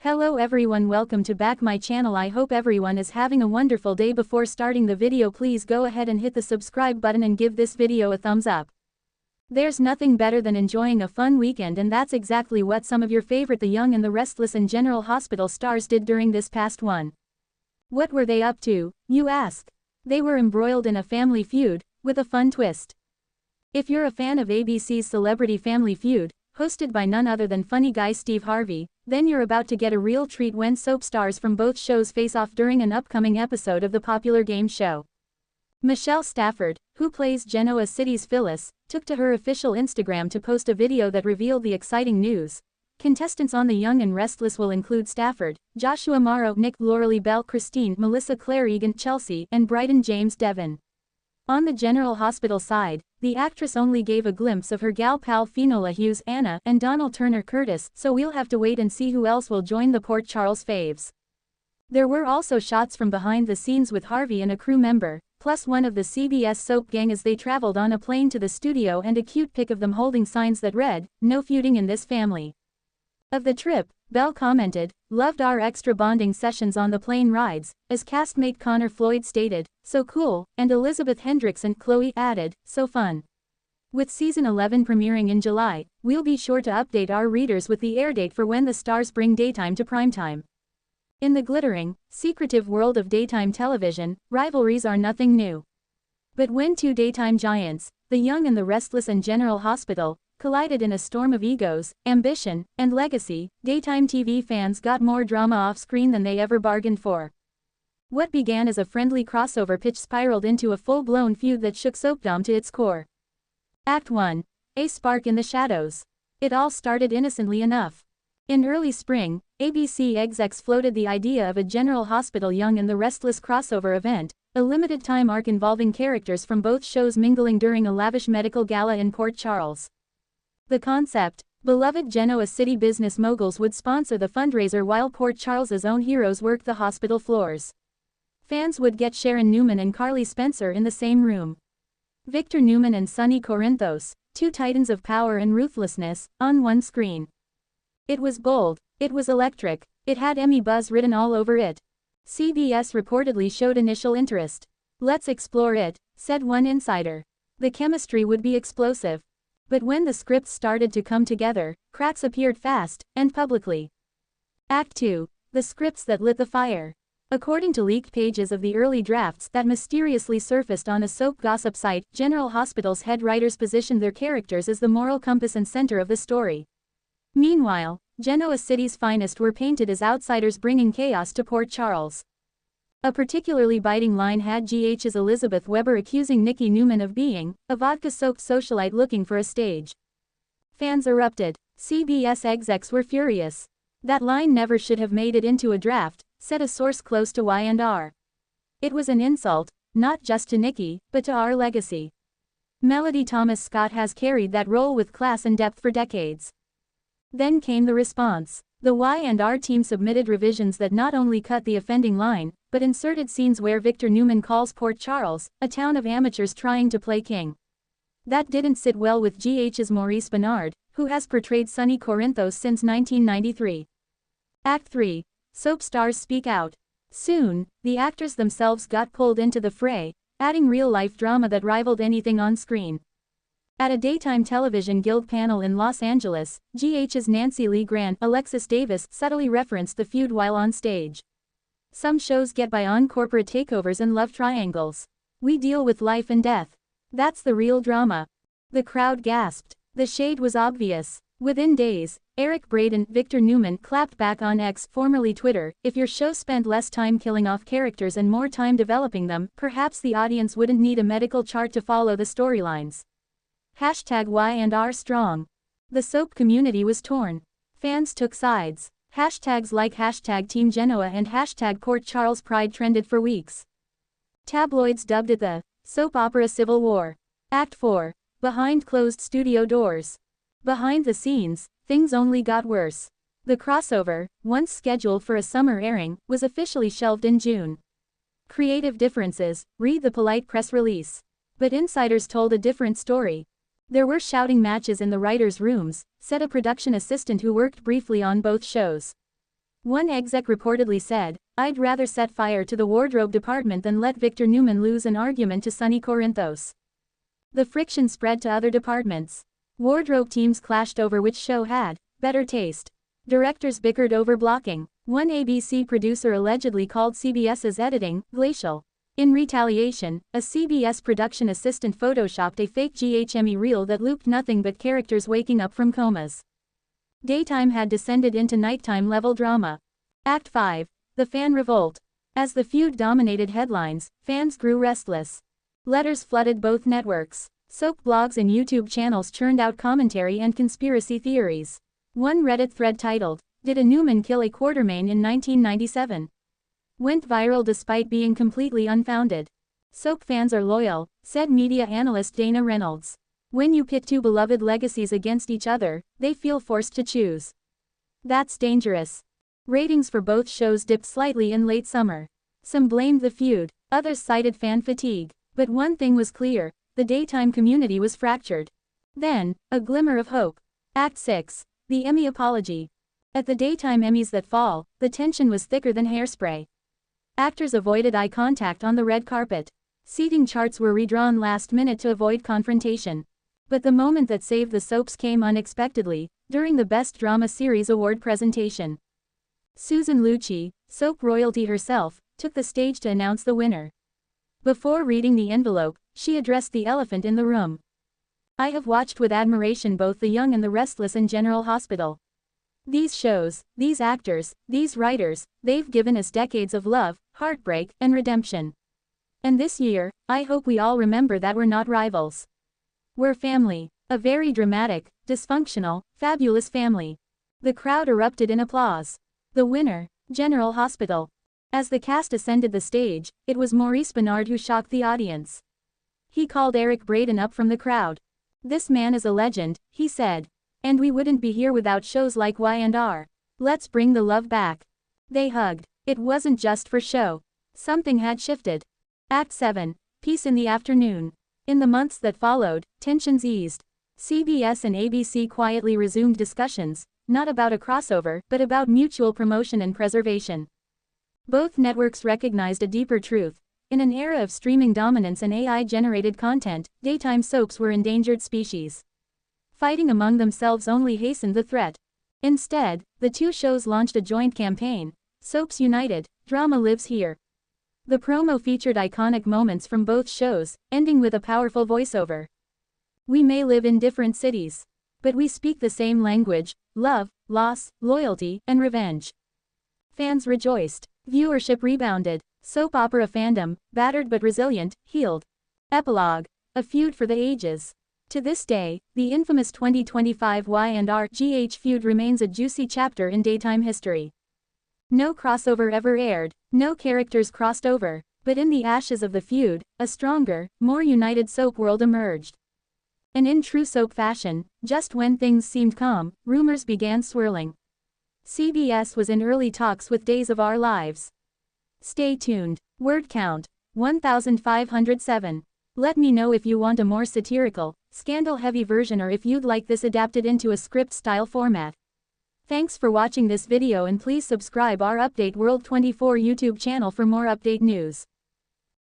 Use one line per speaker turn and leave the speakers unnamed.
Hello everyone, welcome to back my channel. I hope everyone is having a wonderful day. Before starting the video, please go ahead and hit the subscribe button and give this video a thumbs up. There's nothing better than enjoying a fun weekend, and that's exactly what some of your favorite The Young and the Restless and General Hospital stars did during this past one. What were they up to, you ask? They were embroiled in a family feud, with a fun twist. If you're a fan of ABC's Celebrity Family Feud, hosted by none other than funny guy Steve Harvey, then you're about to get a real treat when soap stars from both shows face off during an upcoming episode of the popular game show. Michelle Stafford, who plays Genoa City's Phyllis, took to her official Instagram to post a video that revealed the exciting news. Contestants on The Young and Restless will include Stafford, Joshua Morrow, Nick, Lauralee Bell, Christine, Melissa Claire Egan, Chelsea, and Bryden James Devon. On the General Hospital side, the actress only gave a glimpse of her gal pal Finola Hughes, Anna, and Donald Turner Curtis, so we'll have to wait and see who else will join the Port Charles faves. There were also shots from behind the scenes with Harvey and a crew member, plus one of the CBS soap gang as they traveled on a plane to the studio, and a cute pic of them holding signs that read, "No feuding in this family." Of the trip, Belle commented, "Loved our extra bonding sessions on the plane rides," as castmate Connor Floyd stated, "So cool," and Elizabeth Hendricks and Chloe added, "So fun." With season 11 premiering in July, we'll be sure to update our readers with the airdate for when the stars bring daytime to primetime. In the glittering, secretive world of daytime television, rivalries are nothing new. But when two daytime giants, The Young and the Restless and General Hospital, collided in a storm of egos, ambition, and legacy, daytime TV fans got more drama off-screen than they ever bargained for. What began as a friendly crossover pitch spiraled into a full-blown feud that shook soapdom to its core. Act 1. A spark in the shadows. It all started innocently enough. In early spring, ABC execs floated the idea of a General Hospital Young and the Restless crossover event, a limited-time arc involving characters from both shows mingling during a lavish medical gala in Port Charles. The concept: beloved Genoa City business moguls would sponsor the fundraiser while Port Charles's own heroes worked the hospital floors. Fans would get Sharon Newman and Carly Spencer in the same room. Victor Newman and Sonny Corinthos, two titans of power and ruthlessness, on one screen. It was bold, it was electric, it had Emmy buzz written all over it. CBS reportedly showed initial interest. "Let's explore it," said one insider. The chemistry would be explosive. But when the scripts started to come together, cracks appeared fast, and publicly. Act 2. The scripts that lit the fire. According to leaked pages of the early drafts that mysteriously surfaced on a soap gossip site, General Hospital's head writers positioned their characters as the moral compass and center of the story. Meanwhile, Genoa City's finest were painted as outsiders bringing chaos to Port Charles. A particularly biting line had GH's Elizabeth Weber accusing Nikki Newman of being a vodka-soaked socialite looking for a stage. Fans erupted. CBS execs were furious. "That line never should have made it into a draft," said a source close to Y&R. "It was an insult, not just to Nikki, but to our legacy. Melody Thomas Scott has carried that role with class and depth for decades." Then came the response. The Y&R team submitted revisions that not only cut the offending line, but inserted scenes where Victor Newman calls Port Charles a town of amateurs trying to play king. That didn't sit well with GH's Maurice Benard, who has portrayed Sonny Corinthos since 1993. Act 3. Soap stars speak out. Soon, the actors themselves got pulled into the fray, adding real-life drama that rivaled anything on screen. At a Daytime Television Guild panel in Los Angeles, GH's Nancy Lee Grant, Alexis Davis, subtly referenced the feud while on stage. "Some shows get by on corporate takeovers and love triangles. We deal with life and death. That's the real drama." The crowd gasped. The shade was obvious. Within days, Eric Braeden, Victor Newman, clapped back on X, formerly Twitter, "If your show spent less time killing off characters and more time developing them, perhaps the audience wouldn't need a medical chart to follow the storylines." #Y&R strong. The soap community was torn. Fans took sides. Hashtags like #Team Genoa and #Port Charles Pride trended for weeks. Tabloids dubbed it the soap opera civil war. Act 4. Behind closed studio doors. Behind the scenes, things only got worse. The crossover, once scheduled for a summer airing, was officially shelved in June. Creative differences, read the polite press release. But insiders told a different story. "There were shouting matches in the writers' rooms," said a production assistant who worked briefly on both shows. One exec reportedly said, "I'd rather set fire to the wardrobe department than let Victor Newman lose an argument to Sonny Corinthos." The friction spread to other departments. Wardrobe teams clashed over which show had better taste. Directors bickered over blocking. One ABC producer allegedly called CBS's editing glacial. In retaliation, a CBS production assistant photoshopped a fake GHME reel that looped nothing but characters waking up from comas. Daytime had descended into nighttime-level drama. Act 5. The Fan Revolt. As the feud dominated headlines, fans grew restless. Letters flooded both networks. Soap blogs and YouTube channels churned out commentary and conspiracy theories. One Reddit thread titled, "Did a Newman kill a Quartermain in 1997?" went viral despite being completely unfounded. "Soap fans are loyal," said media analyst Dana Reynolds. "When you pit two beloved legacies against each other, they feel forced to choose. That's dangerous." Ratings for both shows dipped slightly in late summer. Some blamed the feud, others cited fan fatigue. But one thing was clear, the daytime community was fractured. Then, a glimmer of hope. Act 6. The Emmy Apology. At the daytime Emmys that fall, the tension was thicker than hairspray. Actors avoided eye contact on the red carpet. Seating charts were redrawn last minute to avoid confrontation. But the moment that saved the soaps came unexpectedly, during the Best Drama Series award presentation. Susan Lucci, soap royalty herself, took the stage to announce the winner. Before reading the envelope, she addressed the elephant in the room. "I have watched with admiration both The Young and the Restless and General Hospital. These shows, these actors, these writers, they've given us decades of love, heartbreak, and redemption. And this year, I hope we all remember that we're not rivals. We're family. A very dramatic, dysfunctional, fabulous family." The crowd erupted in applause. The winner, General Hospital. As the cast ascended the stage, it was Maurice Benard who shocked the audience. He called Eric Braeden up from the crowd. "This man is a legend," he said. "And we wouldn't be here without shows like Y&R. Let's bring the love back." They hugged. It wasn't just for show. Something had shifted. Act 7. Peace in the Afternoon. In the months that followed, tensions eased. CBS and ABC quietly resumed discussions, not about a crossover, but about mutual promotion and preservation. Both networks recognized a deeper truth. In an era of streaming dominance and AI-generated content, daytime soaps were endangered species. Fighting among themselves only hastened the threat. Instead, the two shows launched a joint campaign, Soaps United, Drama Lives Here. The promo featured iconic moments from both shows, ending with a powerful voiceover. "We may live in different cities, but we speak the same language: love, loss, loyalty, and revenge." Fans rejoiced. Viewership rebounded. Soap opera fandom, battered but resilient, healed. Epilogue. A feud for the ages. To this day, the infamous 2025 Y&R GH feud remains a juicy chapter in daytime history. No crossover ever aired, no characters crossed over, but in the ashes of the feud, a stronger, more united soap world emerged. And in true soap fashion, just when things seemed calm, rumors began swirling. CBS was in early talks with Days of Our Lives. Stay tuned. Word count: 1,507. Let me know if you want a more satirical, scandal-heavy version or if you'd like this adapted into a script-style format. Thanks for watching this video and please subscribe our Update World 24 YouTube channel for more update news.